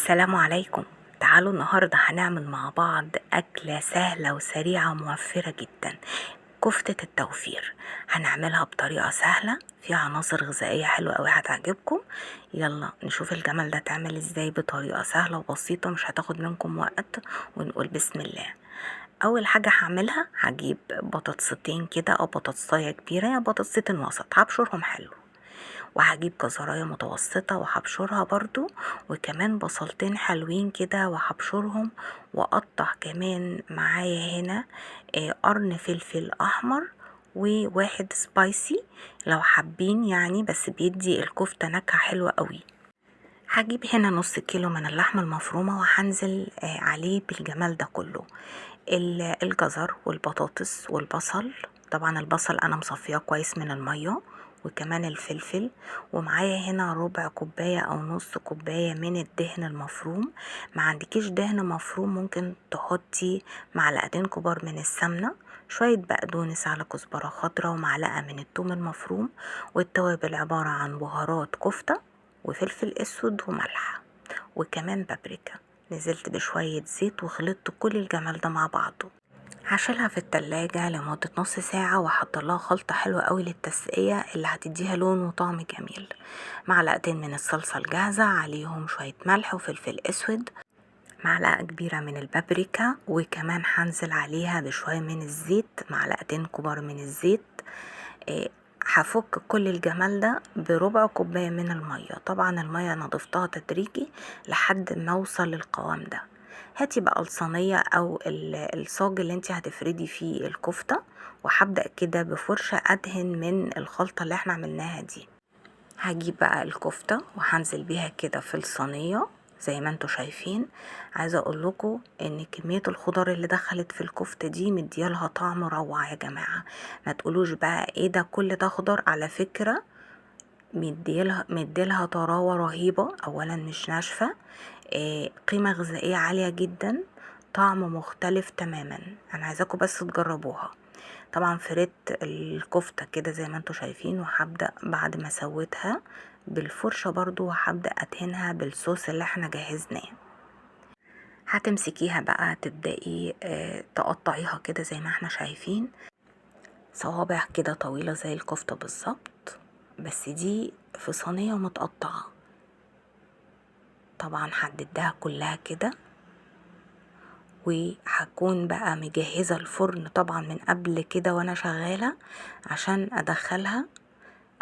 السلام عليكم. تعالوا النهاردة هنعمل مع بعض أكلة سهلة وسريعة وموفرة جدا، كفتة التوفير. هنعملها بطريقة سهلة فيها عناصر غذائية حلوة أوي هتعجبكم. يلا نشوف الجمال ده تعمل ازاي بطريقة سهلة وبسيطة مش هتاخد منكم وقت، ونقول بسم الله. أول حاجة هعملها هجيب بطاطستين كده أو بطاطساية كبيرة يا بطاطستين وسط، هبشرهم حلو، وهجيب جزراية متوسطة وهبشرها برضو، وكمان بصلتين حلوين كده وهبشرهم، واقطع كمان معايا هنا قرن فلفل احمر وواحد سبايسي لو حابين يعني، بس بيدي الكفتة نكهة حلوة قوي. هجيب هنا نص كيلو من اللحمة المفرومة وهنزل عليه بالجمال ده كله، الجزر والبطاطس والبصل. طبعا البصل انا مصفياه كويس من المية، وكمان الفلفل، ومعايا هنا ربع كوباية او نص كوباية من الدهن المفروم. ما عندكيش دهن مفروم ممكن تحطي معلقتين كبار من السمنة، شوية بقدونس على كزبرة خضراء ومعلقة من الثوم المفروم. والتوابل عبارة عن بهارات كفتة وفلفل اسود وملح وكمان بابريكا. نزلت بشوية زيت وخلطت كل الجمال ده مع بعضه. هشيلها في التلاجة لمدة نص ساعة وهحط لها خلطة حلوة قوي للتسقية اللي هتديها لون وطعم جميل. معلقتين من الصلصة الجاهزة، عليهم شوية ملح وفلفل اسود، معلقة كبيرة من البابريكا، وكمان هنزل عليها بشوية من الزيت، معلقتين كبار من الزيت. هفك كل الجمال ده بربع كوباية من المية. طبعا المية انا ضفتها تدريجي لحد ما اوصل للقوام ده. هاتي بقى الصينية او الصاج اللي انت هتفردي فيه الكفتة، وهبدأ كده بفرشة ادهن من الخلطة اللي احنا عملناها دي. هجيب بقى الكفتة وهنزل بيها كده في الصينية زي ما انتوا شايفين. عايزة اقول لكم ان كمية الخضار اللي دخلت في الكفتة دي مديالها طعم روعة يا جماعة. ما تقولوش بقى ايه ده كل ده خضار، على فكرة مديلها طراوة رهيبة. اولا مش ناشفة، قيمة غذائية عالية جدا، طعم مختلف تماما. انا عايزاكم بس تجربوها. طبعا فردت الكفتة كده زي ما انتوا شايفين، وهبدأ بعد ما سويتها بالفرشة برضو وهبدأ ادهنها بالصوص اللي احنا جهزناه. هتمسكيها بقى تبدأي تقطعيها كده زي ما احنا شايفين، صوابع كده طويلة زي الكفتة بالظبط، بس دي في صينية متقطعة. طبعا هددها كلها كده، وهكون بقى مجهزة الفرن طبعا من قبل كده وانا شغالة عشان ادخلها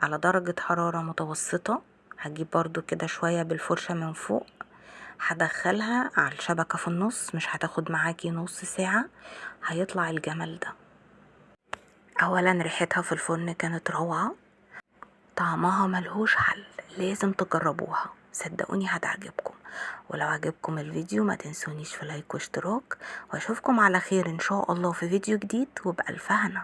على درجة حرارة متوسطة. هجيب برضو كده شوية بالفرشة من فوق، هدخلها على الشبكة في النص، مش هتاخد معاكي نص ساعة هيطلع الجمال ده. اولا ريحتها في الفرن كانت روعة، طعمها ملهوش حل، لازم تجربوها صدقوني هتعجبكم. ولو عجبكم الفيديو ما تنسونيش في لايك واشتراك، واشوفكم على خير ان شاء الله في فيديو جديد وبألف هنا.